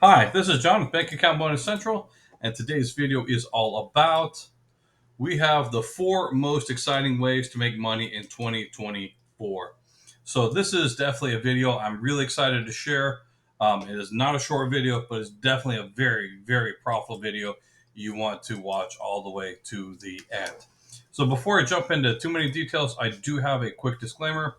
Hi, this is John with Bank Account Bonus Central, and today's video is all about we have the four most exciting ways to make money in 2024. So this is definitely a video I'm really excited to share. It is not a short video, but it's definitely a very, very profitable video you want to watch all the way to the end. So before I jump into too many details, I do have a quick disclaimer.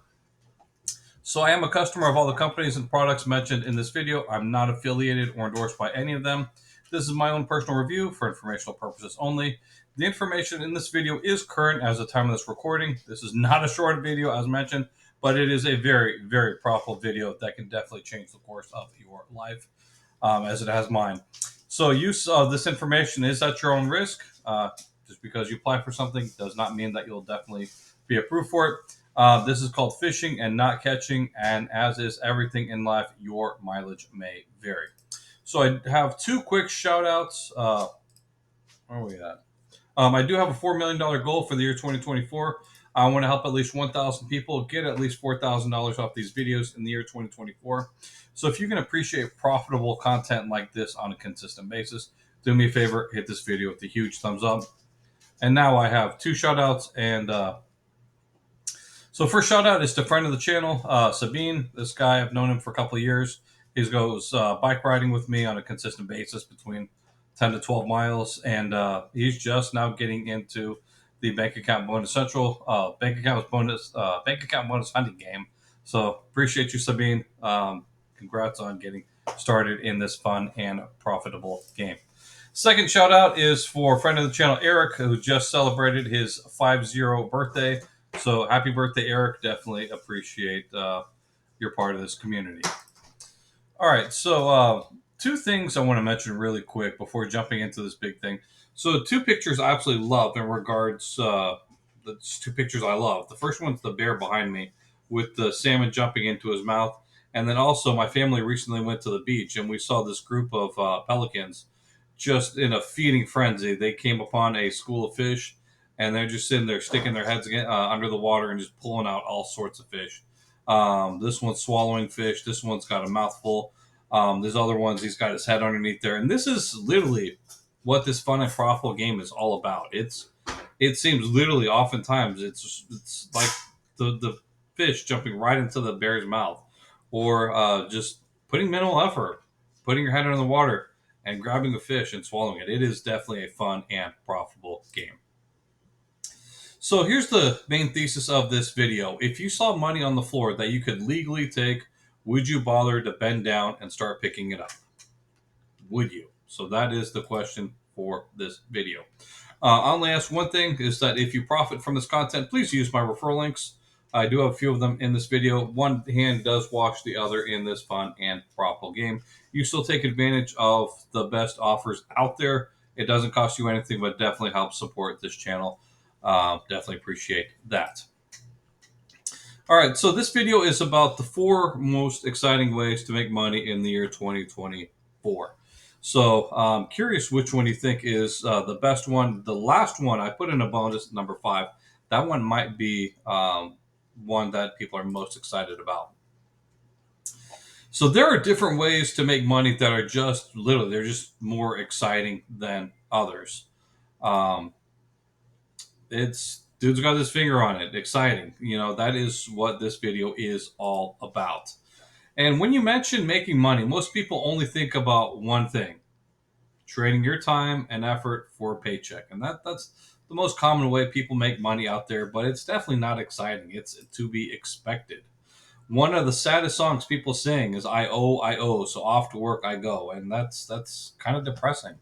So I am a customer of all the companies and products mentioned in this video. I'm not affiliated or endorsed by any of them. This is my own personal review for informational purposes only. The information in this video is current as of the time of this recording. This is not a short video as mentioned, but it is a very, very profitable video that can definitely change the course of your life as it has mine. So use of this information is at your own risk. Just because you apply for something does not mean that you'll definitely be approved for it. This is called fishing and not catching, and as is everything in life, your mileage may vary. So I have two quick shout outs. Where are we at? I do have a $4 million goal for the year 2024. I want to help at least 1,000 people get at least $4,000 off these videos in the year 2024. So if you can appreciate profitable content like this on a consistent basis, do me a favor, hit this video with a huge thumbs up. And now I have two shout outs. So first shout out is to friend of the channel, Sabine. This guy, I've known him for a couple of years. He goes bike riding with me on a consistent basis between 10 to 12 miles, and he's just now getting into the bank account bonus central bank account bonus hunting game. So appreciate you, Sabine. Congrats on getting started in this fun and profitable game. Second shout out is for friend of the channel Eric, who just celebrated his 50 birthday. So happy birthday, Eric! Definitely appreciate your part of this community. All right, so two things I want to mention really quick before jumping into this big thing. So two pictures I absolutely love in regards. The two pictures I love. The first one's the bear behind me with the salmon jumping into his mouth, and then also my family recently went to the beach and we saw this group of pelicans just in a feeding frenzy. They came upon a school of fish, and they're just sitting there sticking their heads under the water and just pulling out all sorts of fish. This one's swallowing fish. This one's got a mouthful. There's other ones. He's got his head underneath there, and this is literally what this fun and profitable game is all about. It seems literally oftentimes it's like the fish jumping right into the bear's mouth, or just putting minimal effort, putting your head under the water and grabbing a fish and swallowing it. It is definitely a fun and profitable game. So here's the main thesis of this video. If you saw money on the floor that you could legally take, would you bother to bend down and start picking it up? Would you? So that is the question for this video. I'll only ask one thing, is that if you profit from this content, please use my referral links. I do have a few of them in this video. One hand does wash the other in this fun and profitable game. You still take advantage of the best offers out there. It doesn't cost you anything, but definitely helps support this channel. Definitely appreciate that. All right, so this video is about the four most exciting ways to make money in the year 2024. So I'm curious which one you think is the best one. The last one I put in a bonus, number 5. That one might be one that people are most excited about. So there are different ways to make money that are just literally, they're just more exciting than others. It's dude's got his finger on it. Exciting. You know, that is what this video is all about. And when you mention making money, most people only think about one thing: trading your time and effort for a paycheck. And that's the most common way people make money out there, but it's definitely not exciting. It's to be expected. One of the saddest songs people sing is I owe, so off to work I go. And that's kind of depressing.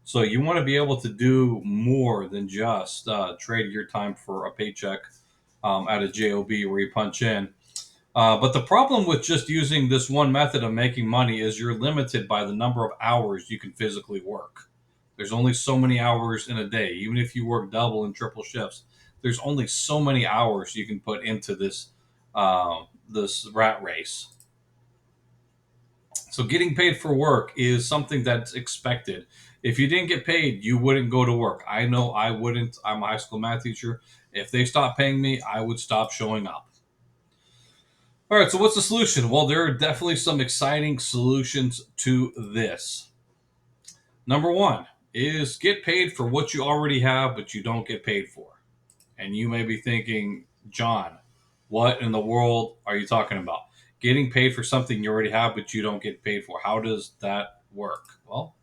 So you want to be able to do more than just trade your time for a paycheck at a job where you punch in. But the problem with just using this one method of making money is you're limited by the number of hours you can physically work. There's only so many hours in a day. Even if you work double and triple shifts, there's only so many hours you can put into this rat race. So getting paid for work is something that's expected. If you didn't get paid, you wouldn't go to work. I know I wouldn't. I'm a high school math teacher. If they stopped paying me, I would stop showing up. All right, so what's the solution? Well, there are definitely some exciting solutions to this. Number one is get paid for what you already have, but you don't get paid for. And you may be thinking, John, what in the world are you talking about? Getting paid for something you already have, but you don't get paid for. How does that work? Well,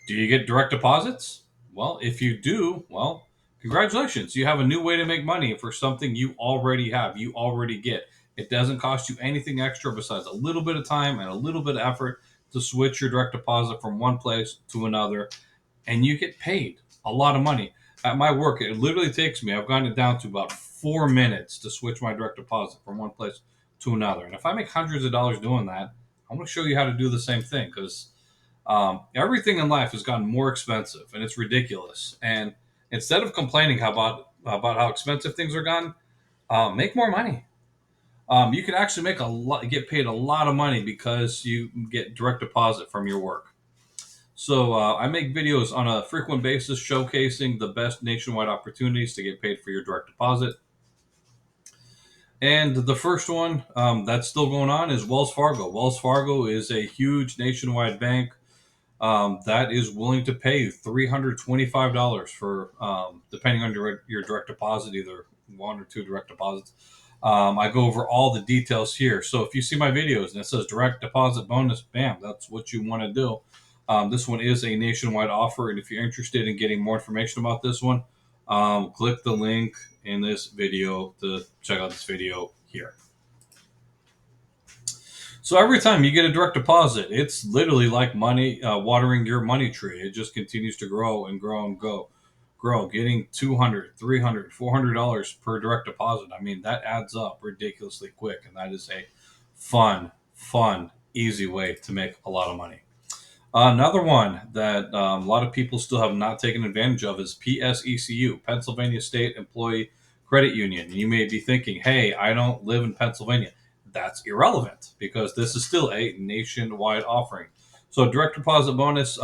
do you get direct deposits? Well, if you do, well, congratulations. You have a new way to make money for something you already have, you already get. It doesn't cost you anything extra besides a little bit of time and a little bit of effort to switch your direct deposit from one place to another, and you get paid a lot of money. At my work, it literally takes me, I've gotten it down to about 4 minutes to switch my direct deposit from one place to another. And if I make hundreds of dollars doing that, I'm going to show you how to do the same thing because everything in life has gotten more expensive and it's ridiculous. And instead of complaining about how expensive things are gotten, make more money. You can actually make a lot, get paid a lot of money because you get direct deposit from your work. So I make videos on a frequent basis showcasing the best nationwide opportunities to get paid for your direct deposit. And the first one that's still going on is Wells Fargo. Wells Fargo is a huge nationwide bank that is willing to pay you $325 for, depending on your direct deposit, either one or two direct deposits. I go over all the details here. So if you see my videos and it says direct deposit bonus, bam, that's what you want to do. This one is a nationwide offer, and if you're interested in getting more information about this one, click the link in this video to check out this video here. So every time you get a direct deposit, it's literally like money, watering your money tree. It just continues to grow and grow and grow. Getting $200, $300, $400 per direct deposit. I mean, that adds up ridiculously quick, and that is a fun, easy way to make a lot of money. Another one that a lot of people still have not taken advantage of is PSECU, Pennsylvania State Employee Credit Union. And you may be thinking, hey, I don't live in Pennsylvania. That's irrelevant because this is still a nationwide offering. So, direct deposit bonus,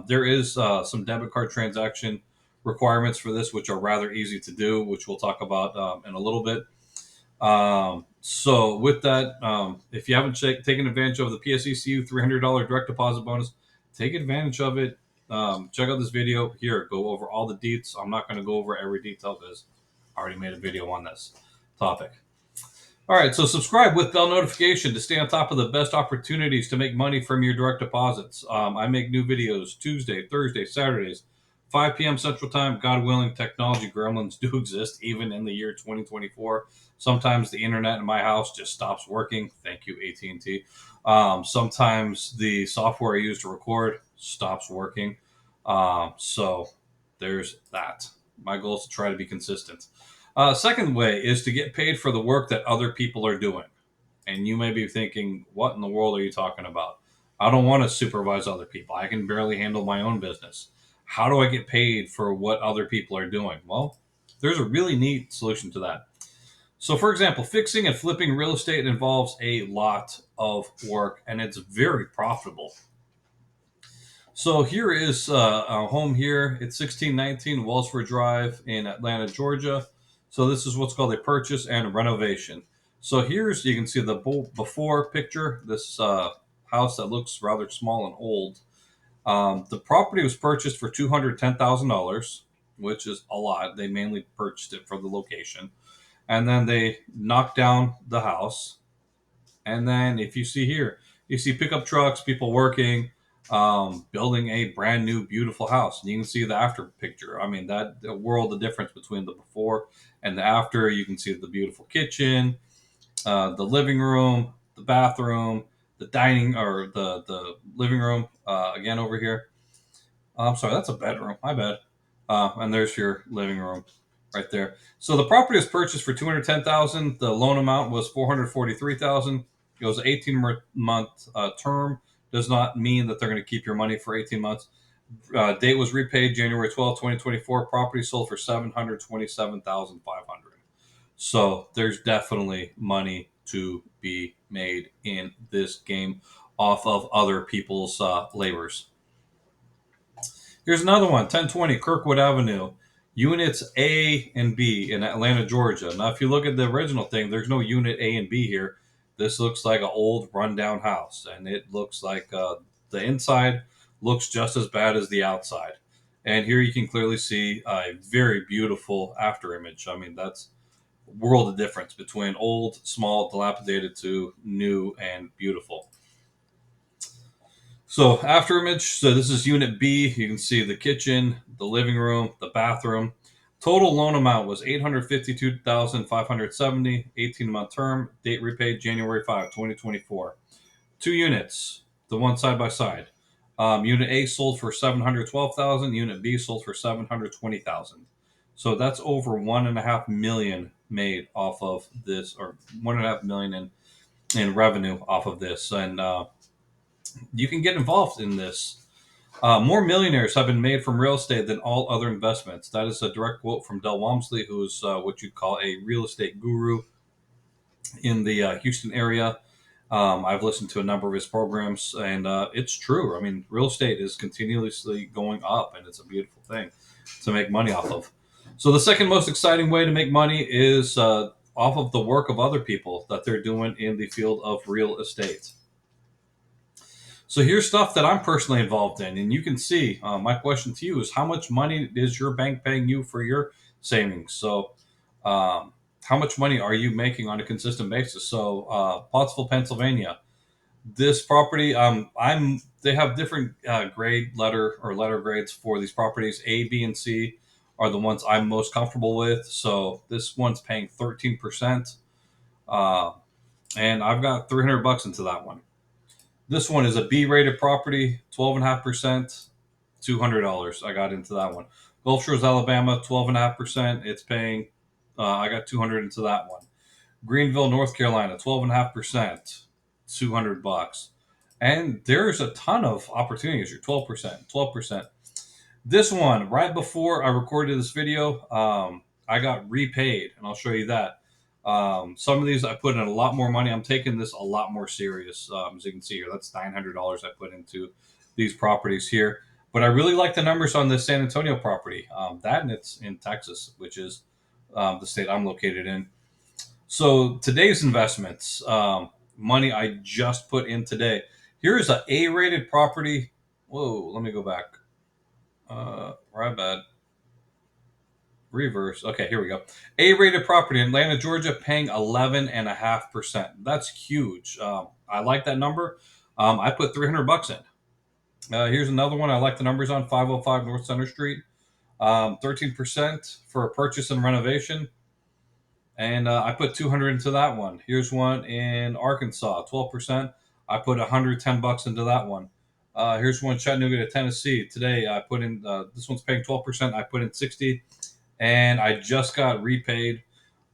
there is some debit card transaction requirements for this, which are rather easy to do, which we'll talk about in a little bit. So with that, if you haven't taken advantage of the PSECU $300 direct deposit bonus, take advantage of it. Check out this video here. Go over all the deets. I'm not going to go over every detail because I already made a video on this topic. All right, so subscribe with bell notification to stay on top of the best opportunities to make money from your direct deposits. I make new videos Tuesday, Thursday, Saturdays, 5 p.m. Central Time. God willing, technology gremlins do exist even in the year 2024. Sometimes the internet in my house just stops working. Thank you, AT&T. Sometimes the software I use to record stops working. So there's that. My goal is to try to be consistent. Second way is to get paid for the work that other people are doing. And you may be thinking, what in the world are you talking about? I don't want to supervise other people. I can barely handle my own business. How do I get paid for what other people are doing? Well, there's a really neat solution to that. So, for example, fixing and flipping real estate involves a lot of work and it's very profitable. So here is our home here. It's 1619 Wellsford Drive in Atlanta, Georgia. So this is what's called a purchase and renovation. So here's, you can see the before picture, this house that looks rather small and old. The property was purchased for $210,000, which is a lot. They mainly purchased it for the location. And then they knocked down the house. And then if you see here, you see pickup trucks, people working, building a brand new, beautiful house. And you can see the after picture. I mean, that the world of difference between the before and the after. You can see the beautiful kitchen, the living room, the bathroom, the dining or the living room. Again over here. I'm sorry, that's a bedroom. My bad. And there's your living room right there. So the property was purchased for $210,000. The loan amount was $443,000. It was an 18-month term. Does not mean that they're going to keep your money for 18 months. Date was repaid January 12, 2024. Property sold for $727,500. So there's definitely money to be made in this game off of other people's labors. Here's another one, 1020 Kirkwood Avenue. Units A and B in Atlanta, Georgia. Now, if you look at the original thing, there's no unit A and B here. This looks like an old rundown house, and it looks like the inside looks just as bad as the outside. And here you can clearly see a very beautiful after image. I mean, that's a world of difference between old, small, dilapidated to new and beautiful. So after image, so this is unit B. You can see the kitchen, the living room, the bathroom. Total loan amount was $852,570, 18-month term, date repaid January 5, 2024. Two units, the one side by side. Unit A sold for $712,000, unit B sold for $720,000. So that's over 1.5 million made off of this, or 1.5 million in revenue off of this. And you can get involved in this. More millionaires have been made from real estate than all other investments. That is a direct quote from Del Walmsley, who is what you'd call a real estate guru in the Houston area. I've listened to a number of his programs, and it's true. I mean, real estate is continuously going up, and it's a beautiful thing to make money off of. So, the second most exciting way to make money is off of the work of other people that they're doing in the field of real estate. So here's stuff that I'm personally involved in, and you can see. My question to you is: how much money is your bank paying you for your savings? So, how much money are you making on a consistent basis? So, Pottsville, Pennsylvania. This property, they have different letter grades for these properties. A, B, and C are the ones I'm most comfortable with. So this one's paying 13%, uh, and I've got $300 into that one. This one is a B-rated property, 12.5%, $200. I got into that one. Gulf Shores, Alabama, 12.5%. It's paying. I got 200 into that one. Greenville, North Carolina, 12.5%, $200. And there's a ton of opportunities here. 12%, 12%. This one, right before I recorded this video, I got repaid, and I'll show you that. Some of these I put in a lot more money. I'm taking this a lot more serious. As you can see here, that's $900 I put into these properties here. But I really like the numbers on this San Antonio property. That and it's in Texas, which is the state I'm located in. So today's investments, money I just put in today. Here is a A-rated property. Whoa, let me go back. Right bad. Reverse. Okay, here we go. A-rated property in Atlanta, Georgia, paying 11.5%. That's huge. I like that number. I put $300 in. Here's another one. I like the numbers on 505 North Center Street. 13% for a purchase and renovation. And I put 200 into that one. Here's one in Arkansas, 12%. I put $110 into that one. Here's one Chattanooga, Tennessee. Today I put in this one's paying 12%. I put in 60, and I just got repaid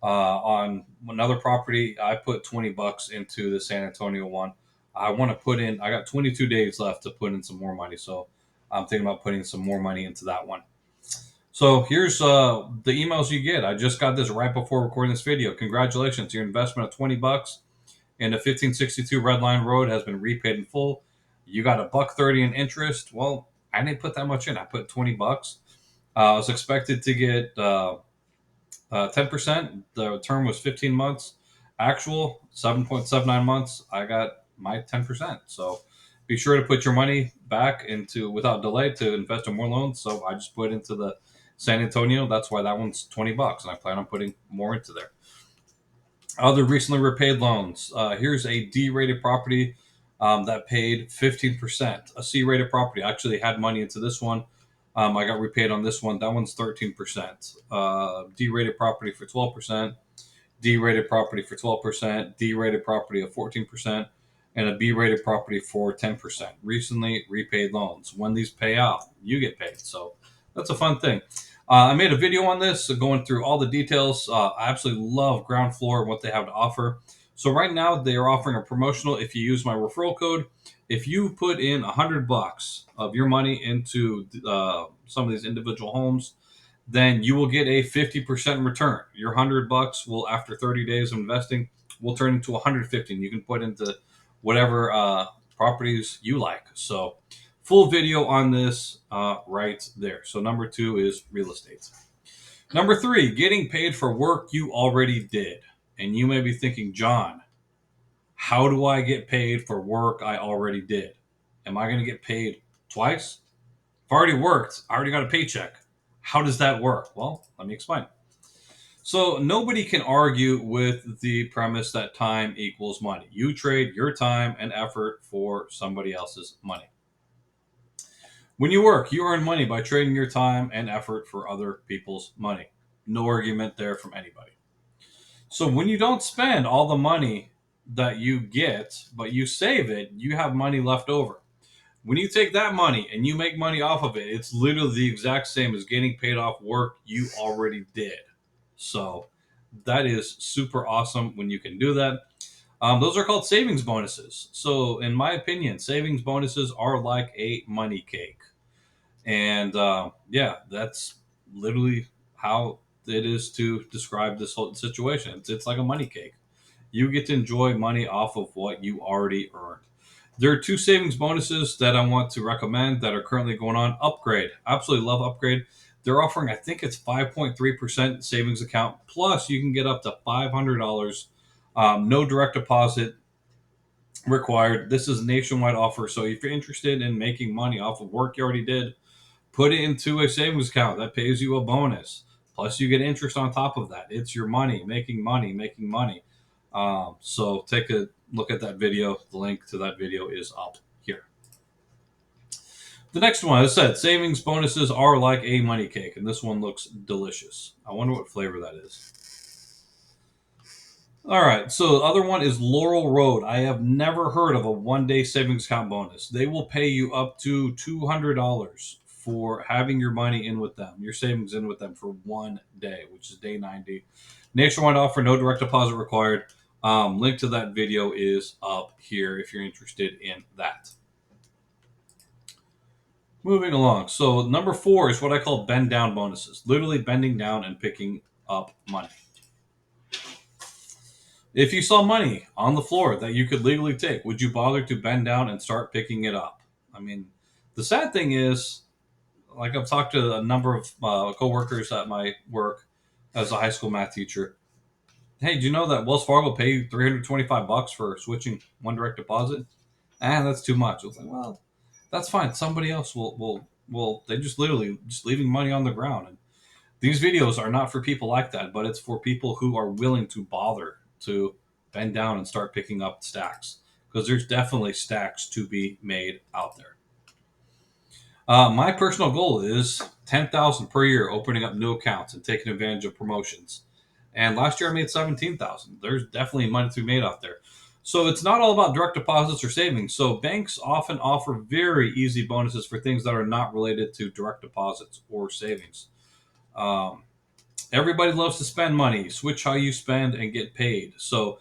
on another property. I put $20 into the San Antonio one. I want to put in. I got 22 days left to put in some more money, so I'm thinking about putting some more money into that one. So here's the emails you get. I just got this right before recording this video. Congratulations, your investment of $20 in the 1562 Red Line Road has been repaid in full. You got $1.30 in interest. Well, I didn't put that much in. I put $20. I was expected to get 10%. The term was 15 months. Actual 7.79 months. I got my 10%. So be sure to put your money back into without delay to invest in more loans. So I just put into the San Antonio. That's why that one's $20, and I plan on putting more into there. Other recently repaid loans. Here's a D-rated property that paid 15%. A C-rated property. I actually had money into this one. I got repaid on this one. That one's 13%. D-rated property for 12%. D-rated property for 12%. D-rated property of 14%. And a B-rated property for 10%. Recently repaid loans. When these pay out, you get paid. So that's a fun thing. I made a video on this, so going through all the details. I absolutely love Groundfloor and what they have to offer. So right now they are offering a promotional. If you use my referral code, if you put in $100 of your money into some of these individual homes, then you will get a 50% return. Your $100 will, after 30 days of investing, will turn into 150. And you can put into whatever properties you like. So full video on this right there. So number 2 is real estate. Number 3, getting paid for work you already did. And you may be thinking, John, how do I get paid for work I already did? Am I going to get paid twice? I've already worked. I already got a paycheck. How does that work? Well, let me explain. So nobody can argue with the premise that time equals money. You trade your time and effort for somebody else's money. When you work, you earn money by trading your time and effort for other people's money. No argument there from anybody. So when you don't spend all the money that you get, but you save it, you have money left over. When you take that money and you make money off of it, it's literally the exact same as getting paid off work you already did. So that is super awesome when you can do that. Those are called savings bonuses. So, in my opinion, savings bonuses are like a money cake. And yeah, that's literally how it is to describe this whole situation. It's like a money cake. You get to enjoy money off of what you already earned. There are 2 savings bonuses that I want to recommend that are currently going on. Upgrade. Absolutely love Upgrade. They're offering, I think it's 5.3% savings account. Plus, you can get up to $500. No direct deposit required. This is a nationwide offer. So if you're interested in making money off of work you already did, put it into a savings account that pays you a bonus. Plus, you get interest on top of that. It's your money, making money, making money. So take a look at that video. The link to that video is up here. The next one, as I said, savings bonuses are like a money cake, and this one looks delicious. I wonder what flavor that is. All right, so the other one is Laurel Road. I have never heard of a 1-day savings account bonus. They will pay you up to $200 for having your money in with them, your savings in with them for 1 day, which is day 90. Nationwide offer, no direct deposit required. Link to that video is up here if you're interested in that. Moving along. So number 4 is what I call bend down bonuses, literally bending down and picking up money. If you saw money on the floor that you could legally take, would you bother to bend down and start picking it up? I mean, the sad thing is, like I've talked to a number of coworkers at my work as a high school math teacher. Hey, do you know that Wells Fargo pay you $325 for switching one direct deposit? That's too much. I was like, well, that's fine. Somebody else will. They just literally just leaving money on the ground. And these videos are not for people like that, but it's for people who are willing to bother to bend down and start picking up stacks, because there's definitely stacks to be made out there. My personal goal is 10,000 per year, opening up new accounts and taking advantage of promotions. And last year I made 17,000. There's definitely money to be made out there. So it's not all about direct deposits or savings. So banks often offer very easy bonuses for things that are not related to direct deposits or savings. Um, Everybody loves to spend money. Switch how you spend and get paid. So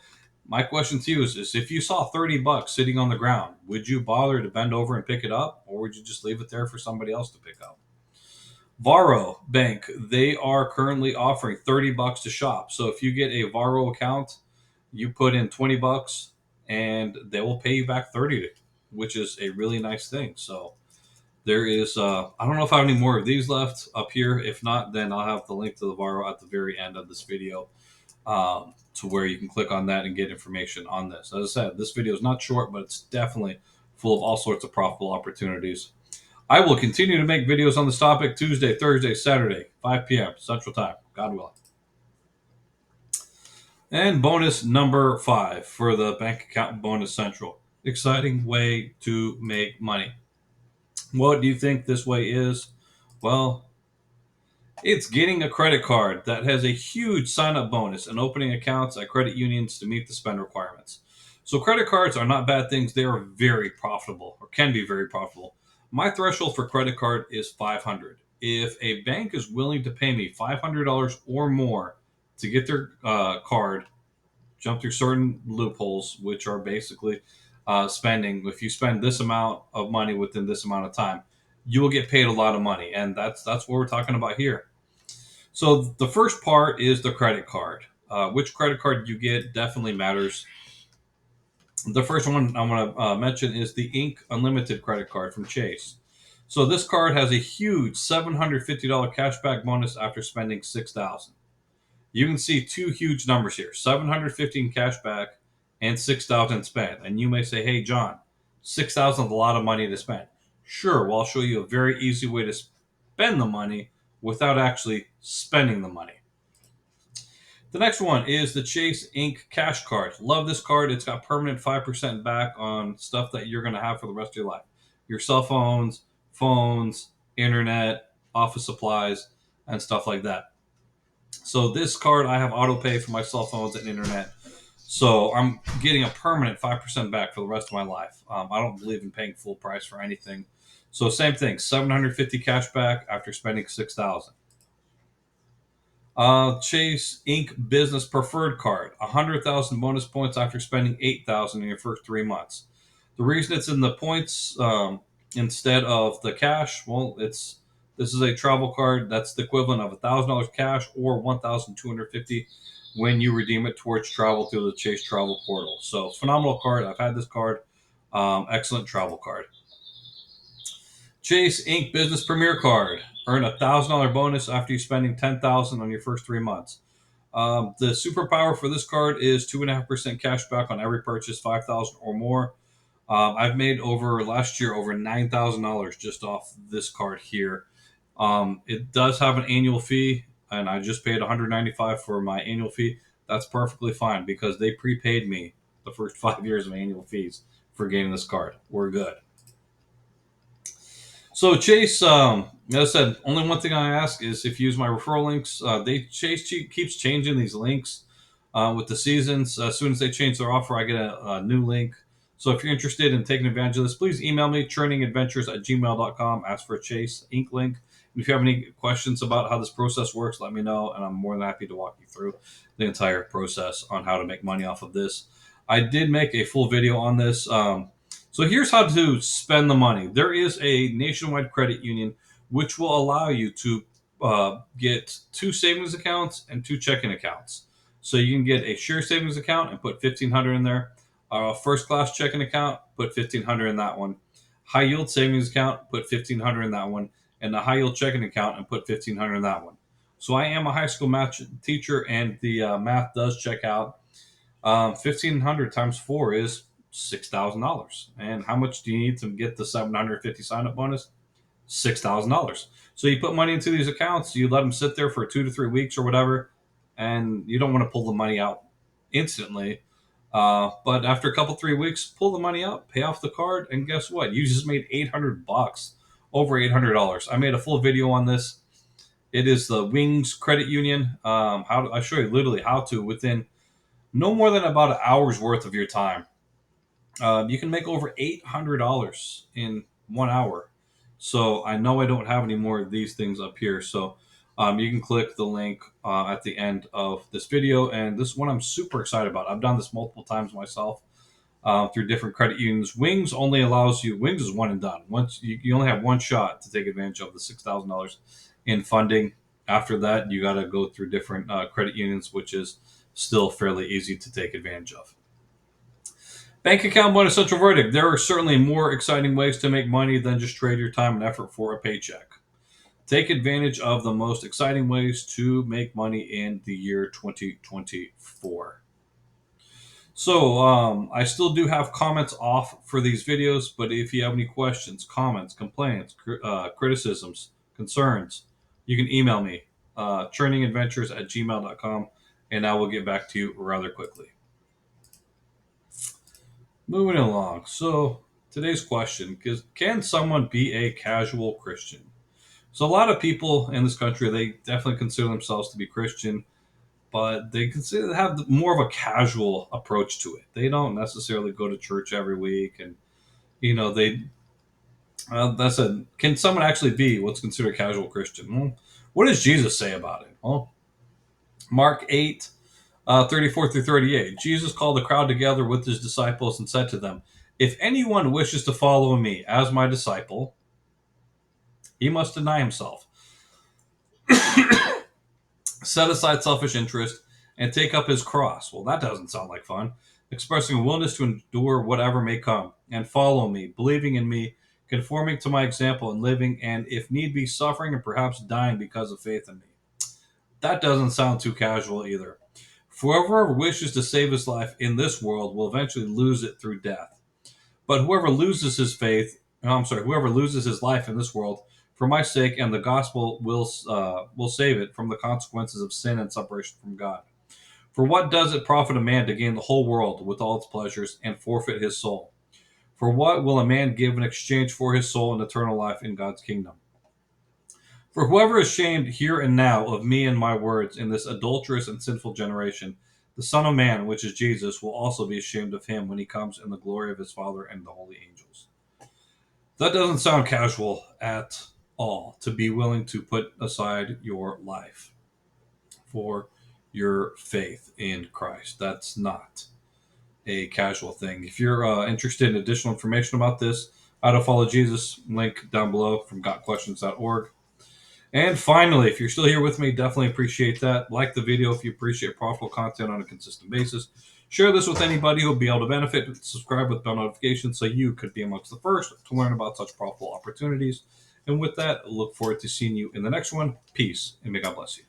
my question to you is if you saw $30 sitting on the ground, would you bother to bend over and pick it up, or would you just leave it there for somebody else to pick up? Varo Bank, they are currently offering $30 to shop. So if you get a Varo account, you put in $20 and they will pay you back 30, which is a really nice thing. So there is, I don't know if I have any more of these left up here. If not, then I'll have the link to the Varo at the very end of this video, to where you can click on that and get information on this. As I said, this video is not short, but it's definitely full of all sorts of profitable opportunities. I will continue to make videos on this topic Tuesday, Thursday, Saturday, 5 p.m. Central Time, God willing. And bonus number 5 for the bank account bonus central. Exciting way to make money. What do you think this way is? Well, it's getting a credit card that has a huge sign up bonus and opening accounts at credit unions to meet the spend requirements. So, credit cards are not bad things. They are very profitable, or can be very profitable. My threshold for credit card is 500. If a bank is willing to pay me $500 or more to get their card, jump through certain loopholes, which are basically spending. If you spend this amount of money within this amount of time, you will get paid a lot of money, and that's what we're talking about here. So the first part is the credit card. Which credit card you get definitely matters. The first one I want to mention is the Inc. Unlimited credit card from Chase. So this card has a huge $750 cashback bonus after spending $6,000. You can see two huge numbers here: 750 in cashback and 6,000 spent. And you may say, "Hey, John, 6,000 is a lot of money to spend." Sure, well, I'll show you a very easy way to spend the money without actually spending the money. The next one is the Chase Ink Cash Card. Love this card. It's got permanent 5% back on stuff that you're going to have for the rest of your life: your cell phones, internet, office supplies, and stuff like that. So this card, I have auto pay for my cell phones and internet. So I'm getting a permanent 5% back for the rest of my life. I don't believe in paying full price for anything. So same thing, 750 cash back after spending 6,000. Chase Ink Business Preferred Card, 100,000 bonus points after spending 8,000 in your first 3 months. The reason it's in the points instead of the cash, well, this is a travel card that's the equivalent of $1,000 cash or 1,250 when you redeem it towards travel through the Chase Travel Portal. So phenomenal card. I've had this card. Excellent travel card. Chase Ink Business Premier Card. Earn $1,000 bonus after you spending 10,000 on your first 3 months. The superpower for this card is 2.5% cash back on every purchase, 5,000 or more. I've made last year over $9,000 just off this card here. It does have an annual fee, and I just paid $195 for my annual fee. That's perfectly fine because they prepaid me the first 5 years of annual fees for getting this card. We're good. So Chase, as I said, only one thing I ask is if you use my referral links. Chase keeps changing these links with the seasons. As soon as they change their offer, I get a new link. So if you're interested in taking advantage of this, please email me, churningadventures@gmail.com. Ask for a Chase Ink link. And if you have any questions about how this process works, let me know, and I'm more than happy to walk you through the entire process on how to make money off of this. I did make a full video on this. So here's how to spend the money. There is a nationwide credit union which will allow you to get 2 savings accounts and 2 checking accounts. So you can get a share savings account and put 1,500 in there. A first class checking account, put 1,500 in that one. High yield savings account, put 1,500 in that one. And the high yield checking account and put 1,500 in that one. So I am a high school math teacher, and the math does check out. 1,500 times 4 is $6,000. And how much do you need to get the 750 sign up bonus? $6,000. So you put money into these accounts, you let them sit there for 2 to 3 weeks or whatever, and you don't want to pull the money out instantly. But after a couple 3 weeks, pull the money out, pay off the card, and guess what? You just made $800, over $800. I made a full video on this. It is the Wings Credit Union. I show you literally how to within no more than about an hour's worth of your time. You can make over $800 in 1 hour. So I know I don't have any more of these things up here. So you can click the link at the end of this video. And this one I'm super excited about. I've done this multiple times myself through different credit unions. Wings is one and done. Once you only have one shot to take advantage of the $6,000 in funding. After that, you got to go through different credit unions, which is still fairly easy to take advantage of. Bank account bonus central verdict. There are certainly more exciting ways to make money than just trade your time and effort for a paycheck. Take advantage of the most exciting ways to make money in the year 2024. So I still do have comments off for these videos, but if you have any questions, comments, complaints, criticisms, concerns, you can email me, churningadventures@gmail.com, and I will get back to you rather quickly. Moving along. So today's question is, can someone be a casual Christian? So a lot of people in this country, they definitely consider themselves to be Christian, but they have more of a casual approach to it. They don't necessarily go to church every week, and can someone actually be what's considered a casual Christian? Well, what does Jesus say about it? Well, Mark 8, 34 through 38. Jesus called the crowd together with his disciples and said to them, "If anyone wishes to follow me as my disciple, he must deny himself, set aside selfish interest, and take up his cross." Well, that doesn't sound like fun. Expressing a willingness to endure whatever may come, and follow me, believing in me, conforming to my example and living, and if need be, suffering and perhaps dying because of faith in me. That doesn't sound too casual either. For whoever wishes to save his life in this world will eventually lose it through death. But whoever loses his whoever loses his life in this world for my sake and the gospel will save it from the consequences of sin and separation from God. For what does it profit a man to gain the whole world with all its pleasures and forfeit his soul? For what will a man give in exchange for his soul and eternal life in God's kingdom? For whoever is shamed here and now of me and my words in this adulterous and sinful generation, the Son of Man, which is Jesus, will also be ashamed of him when he comes in the glory of his Father and the holy angels. That doesn't sound casual at all, to be willing to put aside your life for your faith in Christ. That's not a casual thing. If you're interested in additional information about this, how to follow Jesus, link down below from gotquestions.org. And finally, if you're still here with me, definitely appreciate that. Like the video if you appreciate profitable content on a consistent basis. Share this with anybody who will be able to benefit. Subscribe with bell notifications so you could be amongst the first to learn about such profitable opportunities. And with that, I look forward to seeing you in the next one. Peace, and may God bless you.